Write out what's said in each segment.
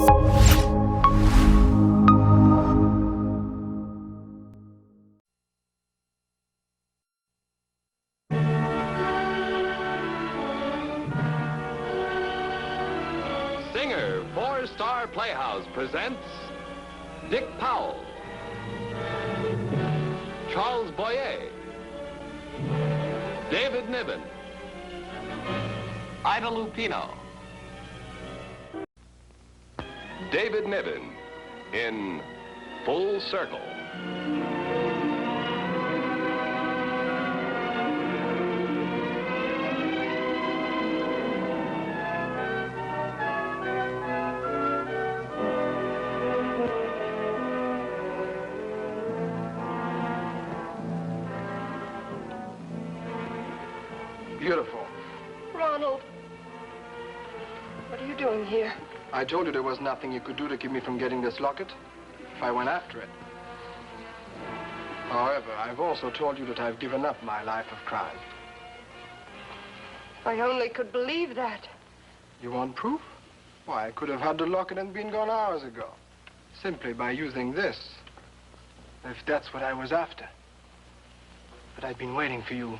Singer for Star Playhouse presents Dick Powell, Charles Boyer, David Niven, Ida Lupino, David Niven in Full Circle. Beautiful. Ronald, what are you doing here? I told you there was nothing you could do to keep me from getting this locket if I went after it. However, I've also told you that I've given up my life of crime. If I only could believe that. You want proof? Why, I could have had the locket and been gone hours ago. Simply by using this. If that's what I was after. But I've been waiting for you.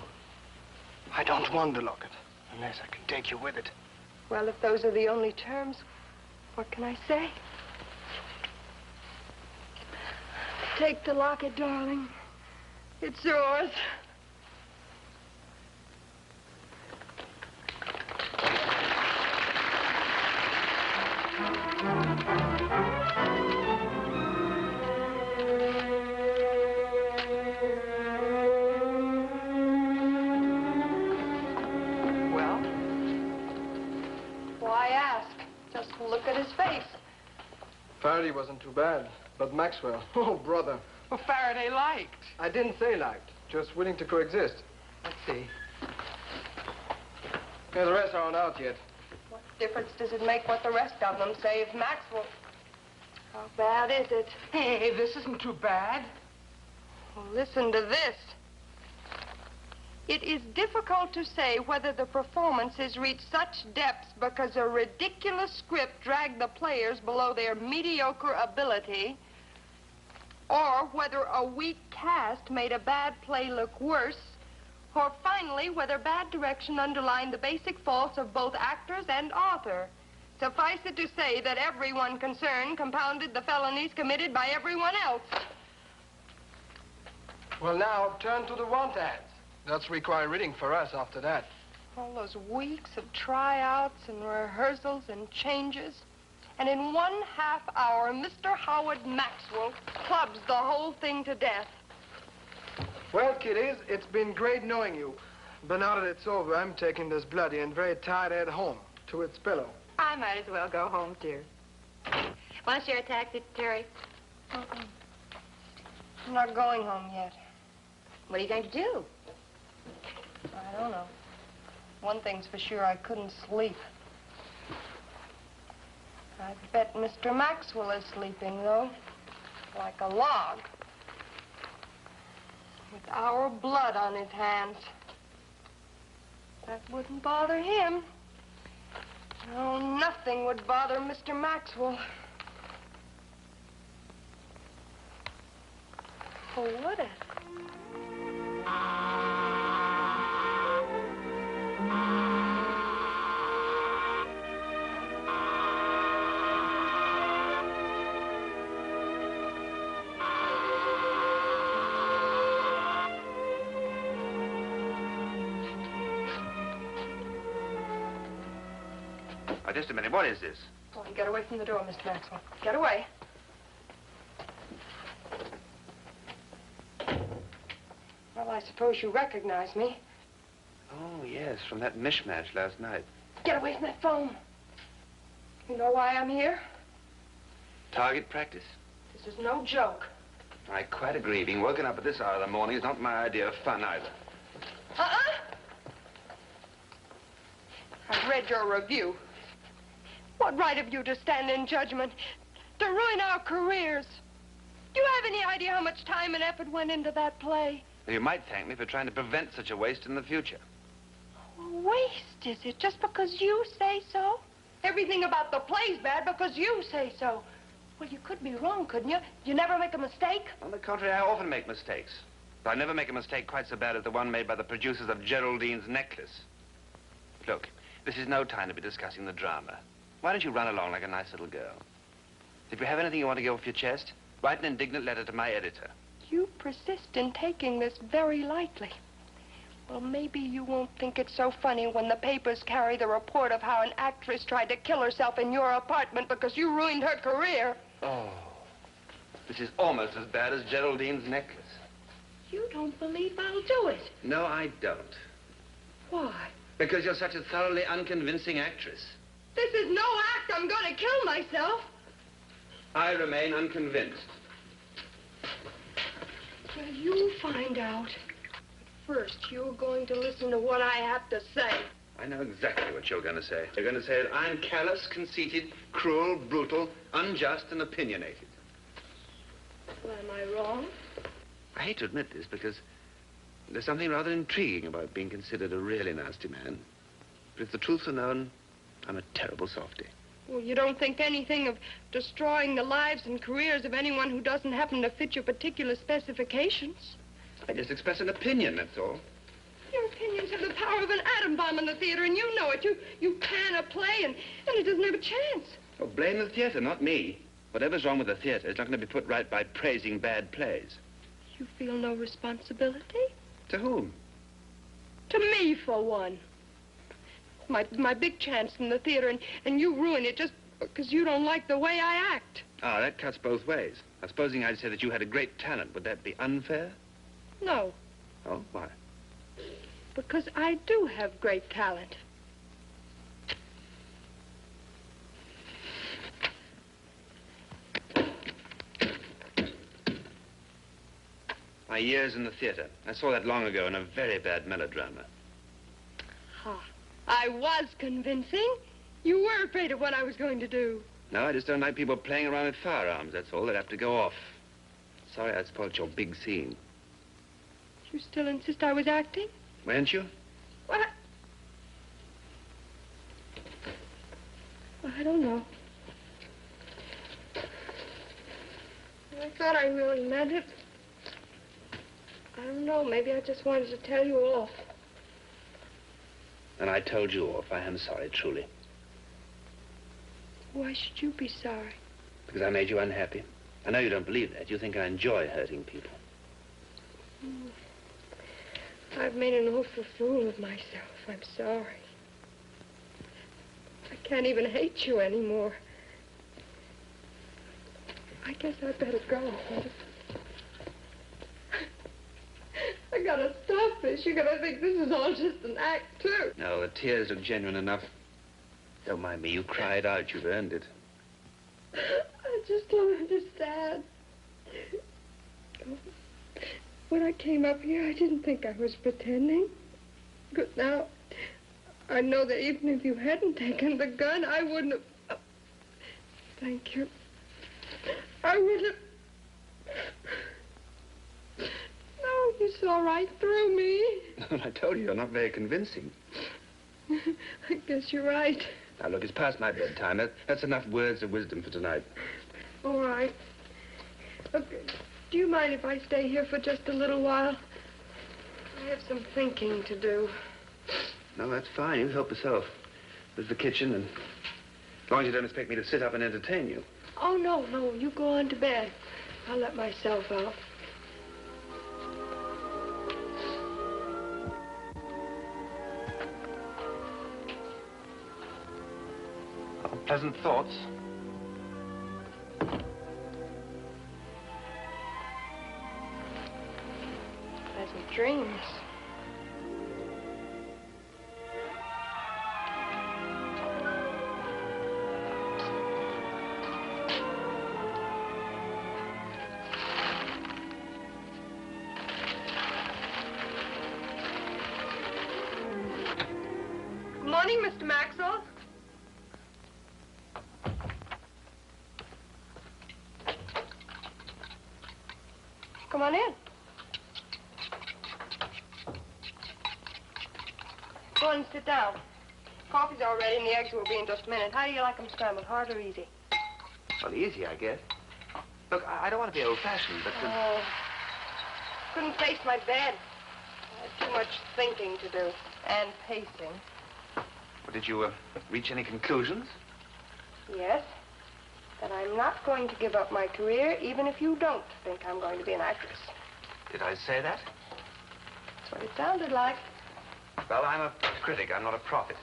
I don't want the locket, unless I can take you with it. Well, if those are the only terms, what can I say? Take the locket, darling. It's yours. Faraday wasn't too bad, but Maxwell, oh, brother. Well, Faraday liked. I didn't say liked, just willing to coexist. Let's see. Yeah, the rest aren't out yet. What difference does it make what the rest of them say if Maxwell... How bad is it? Hey, this isn't too bad. Well, listen to this. It is difficult to say whether the performance has reached such depths because a ridiculous script dragged the players below their mediocre ability, or whether a weak cast made a bad play look worse, or finally, whether bad direction underlined the basic faults of both actors and author. Suffice it to say that everyone concerned compounded the felonies committed by everyone else. Well, now, turn to the want-ads. That's required reading for us after that. All those weeks of tryouts and rehearsals and changes. And in 1/2 hour, Mr. Howard Maxwell clubs the whole thing to death. Well, kiddies, it's been great knowing you. But now that it's over, I'm taking this bloody and very tired head home to its pillow. I might as well go home, too. Want to share a taxi, Terry? I'm not going home yet. What are you going to do? I don't know. One thing's for sure, I couldn't sleep. I bet Mr. Maxwell is sleeping, though. Like a log. With our blood on his hands. That wouldn't bother him. No, nothing would bother Mr. Maxwell. Or would it? Just a minute. What is this? Oh, you get away from the door, Mr. Maxwell. Get away. Well, I suppose you recognize me. Oh, yes, from that mishmash last night. Get away from that phone. You know why I'm here? Target practice? This is no joke. I quite agree. Being woken up at this hour of the morning is not my idea of fun, either. I've read your review. What right have you to stand in judgment? To ruin our careers? Do you have any idea how much time and effort went into that play? Well, you might thank me for trying to prevent such a waste in the future. A waste, is it? Just because you say so? everything about the play's bad because you say so. Well, you could be wrong, couldn't you? You never make a mistake? On the contrary, I often make mistakes. But I never make a mistake quite so bad as the one made by the producers of Geraldine's necklace. Look, this is no time to be discussing the drama. Why don't you run along like a nice little girl? If you have anything you want to get off your chest, write an indignant letter to my editor. You persist in taking this very lightly. Well, maybe you won't think it's so funny when the papers carry the report of how an actress tried to kill herself in your apartment because you ruined her career. Oh, this is almost as bad as Geraldine's necklace. You don't believe I'll do it? No, I don't. Why? Because you're such a thoroughly unconvincing actress. This is no act. I'm going to kill myself. I remain unconvinced. Well, you'll find out. First, you're going to listen to what I have to say. I know exactly what you're going to say. You're going to say that I'm callous, conceited, cruel, brutal, unjust, and opinionated. Well, am I wrong? I hate to admit this because there's something rather intriguing about being considered a really nasty man. But if the truth were known, I'm a terrible softy. Well, you don't think anything of destroying the lives and careers of anyone who doesn't happen to fit your particular specifications? I just express an opinion, that's all. Your opinions have the power of an atom bomb in the theater, and you know it. You can a play, and it doesn't have a chance. Oh, blame the theater, not me. Whatever's wrong with the theater is not going to be put right by praising bad plays. You feel no responsibility? To whom? To me, for one. My big chance in the theater, and you ruin it just because you don't like the way I act. Ah, that cuts both ways. Now, supposing I'd say that you had a great talent, would that be unfair? No, Oh, why? because I do have great talent. My years in the theater. I saw that long ago in a very bad melodrama. Ha. I was convincing. You were afraid of what I was going to do. No, I just don't like people playing around with firearms, that's all. They'd have to go off. Sorry I spoiled your big scene. You still insist I was acting? Weren't you? What? I don't know. I thought I really meant it. I don't know. Maybe I just wanted to tell you off. And I told you off. I am sorry, truly. Why should you be sorry? Because I made you unhappy. I know you don't believe that. You think I enjoy hurting people. I've made an awful fool of myself. I'm sorry. I can't even hate you anymore. I guess I'd better go. I gotta stop this. You're gonna think this is all just an act, too. No, the tears look genuine enough. Don't mind me. You cried out. You've earned it. I just don't understand. When I came up here, I didn't think I was pretending. But now, I know that even if you hadn't taken the gun, I wouldn't have... Thank you. I would have... No, you saw right through me. I told you, you're not very convincing. I guess you're right. Now, look, it's past my bedtime. That's enough words of wisdom for tonight. All right. Okay. Do you mind if I stay here for just a little while? I have some thinking to do. No, that's fine. You help yourself. There's the kitchen, and as long as you don't expect me to sit up and entertain you. Oh, no. You go on to bed. I'll let myself out. Pleasant thoughts. Pleasant dreams. Good morning, Mr. Maxwell. Come on in. Go on and sit down. coffee's all ready and the eggs will be in just a minute. How do you like them scrambled, hard or easy? Well, easy, I guess. Look, I don't want to be old-fashioned, but... Oh, couldn't face my bed. I had too much thinking to do. And pacing. Well, did you reach any conclusions? Yes. That I'm not going to give up my career, even if you don't think I'm going to be an actress. Did I say that? That's what it sounded like. Well, I'm a critic. I'm not a prophet.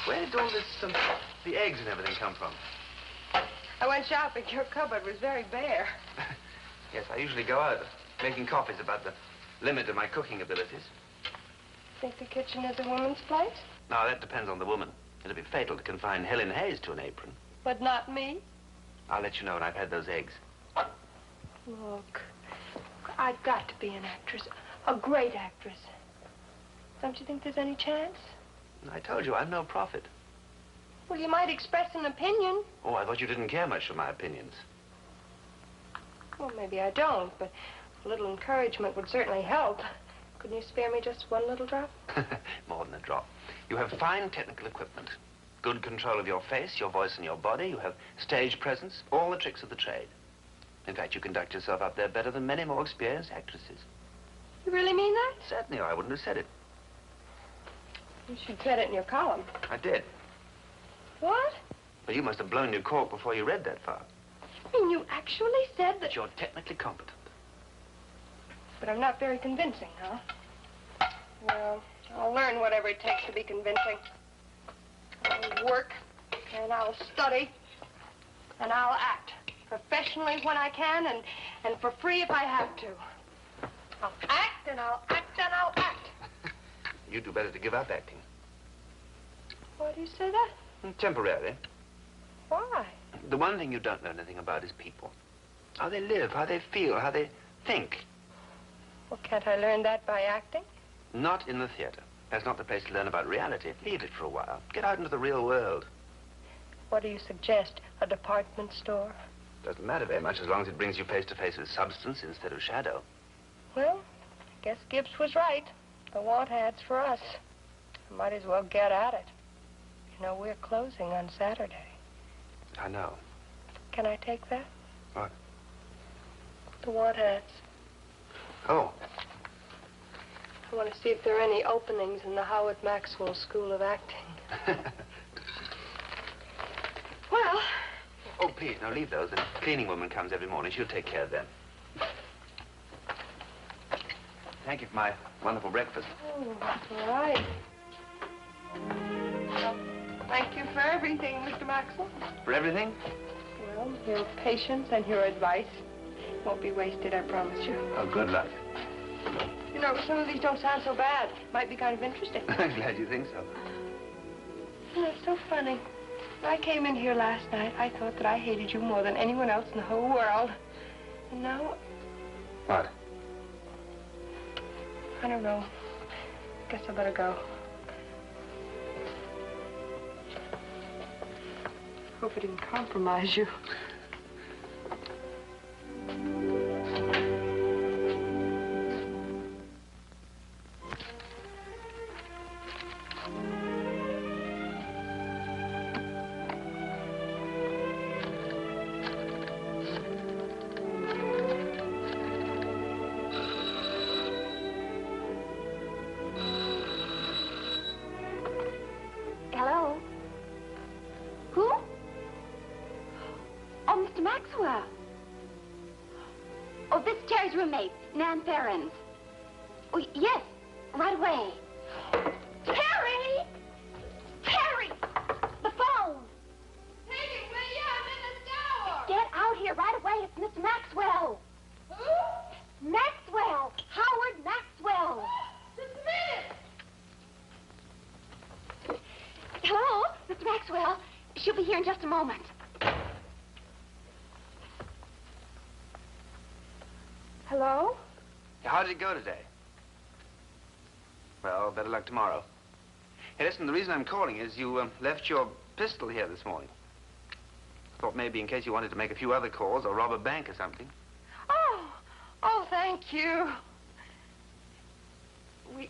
Where did all this, the eggs and everything come from? I went shopping. Your cupboard was very bare. Yes, I usually go out making coffees about the limit of my cooking abilities. Think the kitchen is a woman's place? Now, that depends on the woman. It'd be fatal to confine Helen Hayes to an apron. But not me. I'll let you know when I've had those eggs. Look, I've got to be an actress. A great actress. Don't you think there's any chance? I told you, I'm no prophet. Well, you might express an opinion. Oh, I thought you didn't care much for my opinions. Well, maybe I don't, but a little encouragement would certainly help. Couldn't you spare me just one little drop? More than a drop. You have fine technical equipment. Good control of your face, your voice, and your body. You have stage presence, all the tricks of the trade. In fact, you conduct yourself up there better than many more experienced actresses. You really mean that? Certainly, or I wouldn't have said it. You should said it in your column. I did. What? Well, you must have blown your cork before you read that far. I mean, you actually said that... That you're technically competent. But I'm not very convincing, huh? Well, I'll learn whatever it takes to be convincing. I'll work, and I'll study, and I'll act. Professionally when I can, and for free if I have to. I'll act, and I'll act, and I'll act. You'd do better to give up acting. Why do you say that? Temporarily. Why? The one thing you don't know anything about is people. How they live, how they feel, how they think. Well, can't I learn that by acting? Not in the theater. That's not the place to learn about reality. Leave it for a while. Get out into the real world. What do you suggest? A department store? Doesn't matter very much as long as it brings you face to face with substance instead of shadow. Well, I guess Gibbs was right. The want ads for us. I might as well get at it. You know, we're closing on Saturday. I know. Can I take that? What? The want ads. Oh. I want to see if there are any openings in the Howard Maxwell School of Acting. Well... Oh, please, now leave those. The cleaning woman comes every morning. She'll take care of them. Thank you for my wonderful breakfast. Oh, all right. Well, thank you for everything, Mr. Maxwell. For everything? Well, your patience and your advice won't be wasted, I promise you. Oh, good luck. You know, some of these don't sound so bad. Might be kind of interesting. I'm glad you think so. Oh, it's so funny. When I came in here last night, I thought that I hated you more than anyone else in the whole world. And now... What? I don't know. Guess I better go. Hope it didn't compromise you. Hello? Who? Oh, Mr. Maxwell. Oh, this is Terry's roommate, Nan Ferrens. Oh, yes, right away. Terry! Terry! The phone! Hey, will you? I'm in the shower! Get out here right away. It's Mr. Maxwell. Who? Maxwell! Howard Maxwell! Just a minute! Hello, Mr. Maxwell. She'll be here in just a moment. Hello? How did it go today? Well, better luck tomorrow. Hey, listen, the reason I'm calling is you left your pistol here this morning. Thought maybe in case you wanted to make a few other calls or rob a bank or something. Oh, thank you.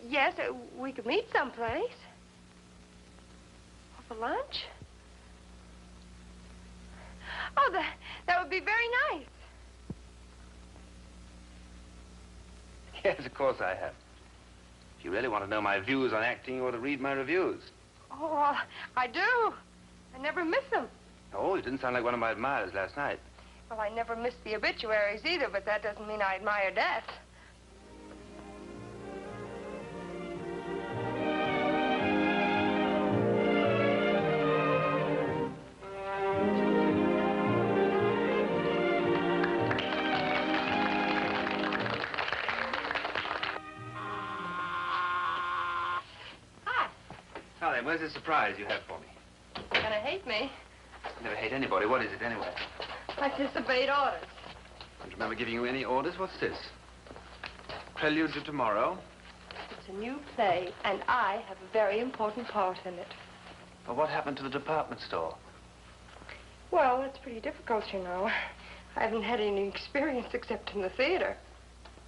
Yes, we could meet someplace. For lunch? Oh, that would be very nice. Yes, of course I have. If you really want to know my views on acting, you ought to read my reviews. Oh, I do. I never miss them. Oh, you didn't sound like one of my admirers last night. Well, I never miss the obituaries either, but that doesn't mean I admire death. Now then, where's the surprise you have for me? You're gonna hate me. I never hate anybody. What is it, anyway? I disobeyed orders. Don't remember giving you any orders. What's this? Prelude to Tomorrow? It's a new play, and I have a very important part in it. Well, what happened to the department store? Well, it's pretty difficult, you know. I haven't had any experience except in the theater.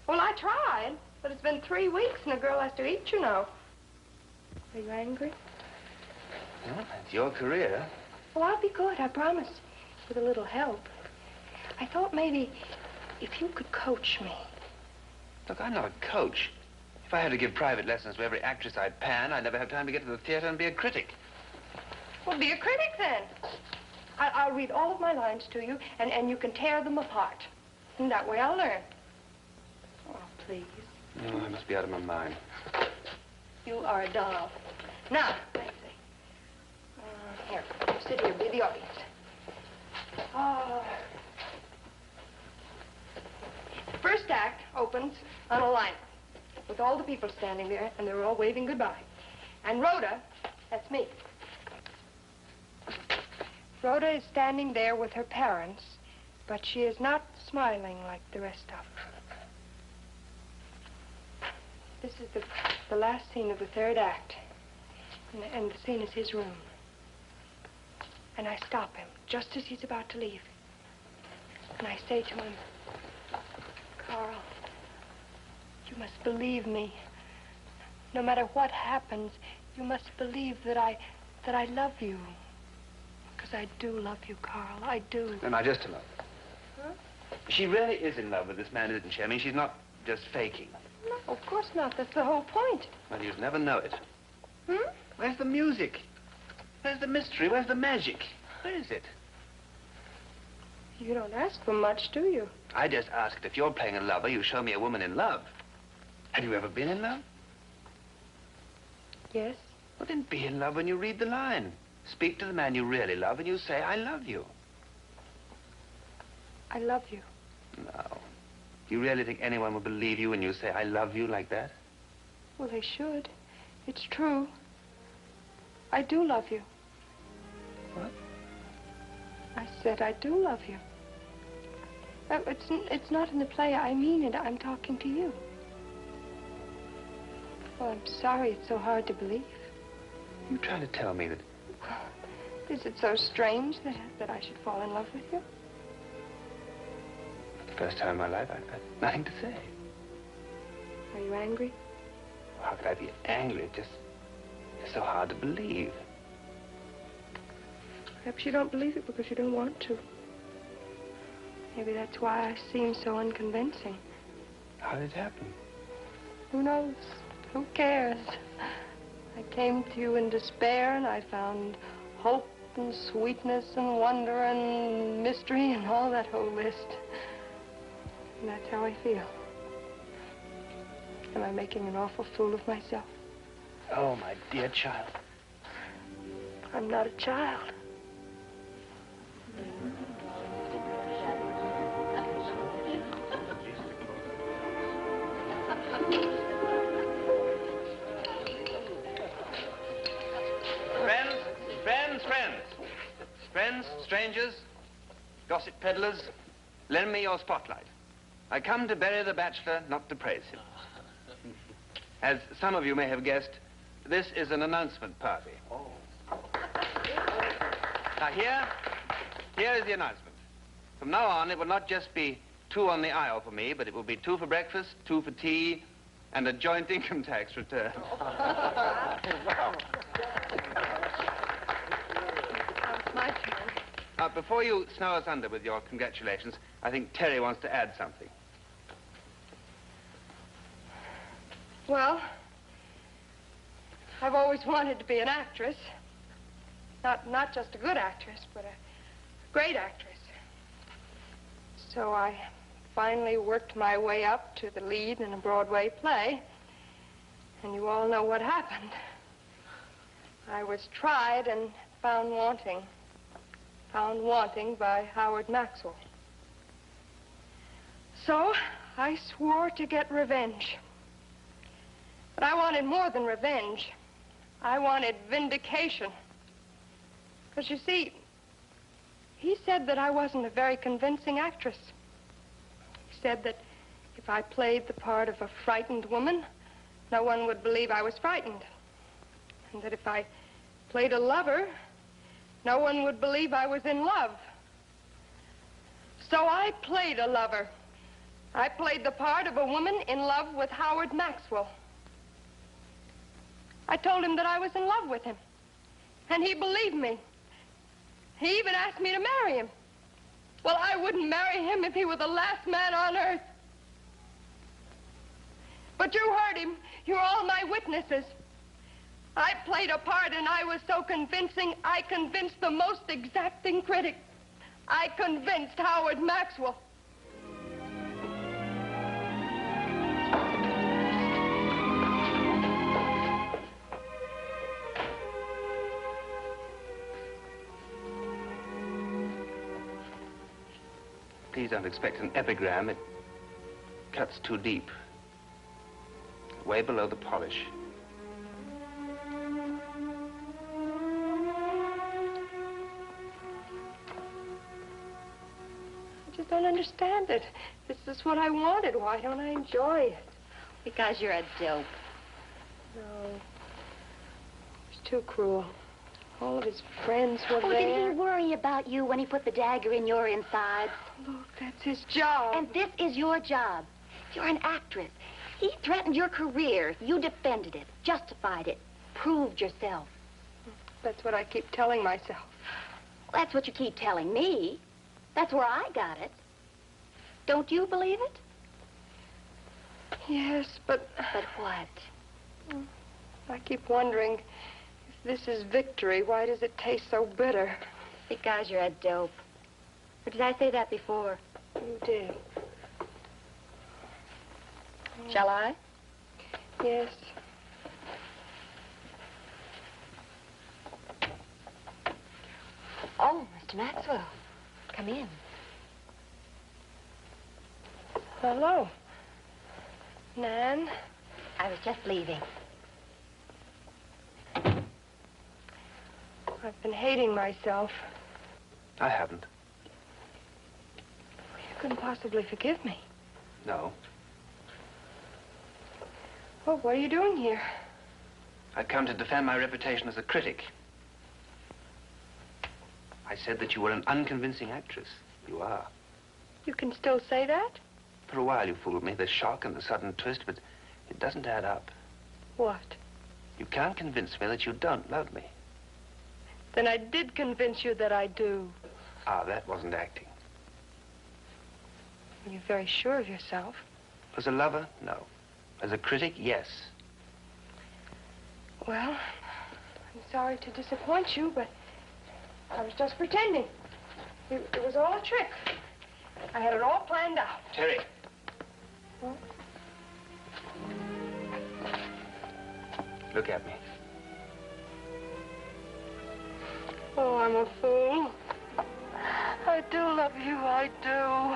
Well, I tried, but it's been 3 weeks, and a girl has to eat, you know. Are you angry? Well, it's your career. Well, I'll be good, I promise, with a little help. I thought maybe if you could coach me. Look, I'm not a coach. If I had to give private lessons to every actress I'd pan, I'd never have time to get to the theater and be a critic. Well, be a critic, then. I'll read all of my lines to you, and you can tear them apart. And that way I'll learn. Oh, please. No, I must be out of my mind. You are a doll. Now, let's see. Here, sit here, be the audience. The first act opens on a lineup with all the people standing there, and they're all waving goodbye. And Rhoda, that's me. Rhoda is standing there with her parents, but she is not smiling like the rest of them. This is the last scene of the third act, and the scene is his room. And I stop him just as he's about to leave. And I say to him, Carl, you must believe me. No matter what happens, you must believe that I love you. Because I do love you, Carl. I do. No, just a moment. Huh? She really is in love with this man, isn't she? I mean, she's not just faking. No, of course not. That's the whole point. Well, you'd never know it. Hmm? Where's the music? Where's the mystery? Where's the magic? Where is it? You don't ask for much, do you? I just asked if you're playing a lover, you show me a woman in love. Have you ever been in love? Yes. Well, then be in love when you read the line. Speak to the man you really love and you say, I love you. I love you. No. Do you really think anyone would believe you when you say, I love you like that? Well, they should. It's true. I do love you. What? I said I do love you. It's not in the play. I mean it. I'm talking to you. Well, I'm sorry it's so hard to believe. You trying to tell me that... Is it so strange that I should fall in love with you? For the first time in my life, I've got nothing to say. Are you angry? How could I be angry? It's so hard to believe. Perhaps you don't believe it because you don't want to. Maybe that's why I seem so unconvincing. How did it happen? Who knows? Who cares? I came to you in despair, and I found hope and sweetness and wonder and mystery and all that whole list. And that's how I feel. Am I making an awful fool of myself? Oh, my dear child. I'm not a child. Friends, strangers, gossip peddlers, lend me your spotlight. I come to bury the bachelor, not to praise him. As some of you may have guessed, this is an announcement party. Oh. Now here is the announcement. From now on, it will not just be 2 on the aisle for me, but it will be 2 for breakfast, 2 for tea, and a joint income tax return. Wow. Before you snow us under with your congratulations, I think Terry wants to add something. Well, I've always wanted to be an actress. Not just a good actress, but a great actress. So I finally worked my way up to the lead in a Broadway play. And you all know what happened. I was tried and found wanting. Found wanting by Howard Maxwell. So I swore to get revenge. But I wanted more than revenge. I wanted vindication. Because you see, he said that I wasn't a very convincing actress. He said that if I played the part of a frightened woman, no one would believe I was frightened. And that if I played a lover, no one would believe I was in love. So I played a lover. I played the part of a woman in love with Howard Maxwell. I told him that I was in love with him. And he believed me. He even asked me to marry him. Well, I wouldn't marry him if he were the last man on earth. But you heard him. You're all my witnesses. I played a part and I was so convincing, I convinced the most exacting critic. I convinced Howard Maxwell. Please don't expect an epigram. It cuts too deep. Way below the polish. I just don't understand it. This is what I wanted. Why don't I enjoy it? Because you're a dope. No. It's too cruel. All of his friends were Oh, there. did he worry about you when he put the dagger in your inside? Look, that's his job. And this is your job. You're an actress. He threatened your career. You defended it, justified it, proved yourself. That's what I keep telling myself. That's what you keep telling me. That's where I got it. Don't you believe it? Yes, but... But what? I keep wondering, if this is victory, why does it taste so bitter? Because you're a dope. Or did I say that before? You did. Shall I? Yes. Oh, Mr. Maxwell. Come in. Hello. Nan? I was just leaving. I've been hating myself. I haven't. You couldn't possibly forgive me. No. Well, what are you doing here? I'd come to defend my reputation as a critic. I said that you were an unconvincing actress. You are. You can still say that? For a while you fooled me, the shock and the sudden twist, but it doesn't add up. What? You can't convince me that you don't love me. Then I did convince you that I do. Ah, that wasn't acting. You're very sure of yourself. As a lover, no. As a critic, yes. Well, I'm sorry to disappoint you, but I was just pretending. It was all a trick. I had it all planned out. Terry. What? Look at me. Oh, I'm a fool. I do love you, I do.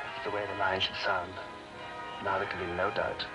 That's the way the line should sound. Now there can be no doubt.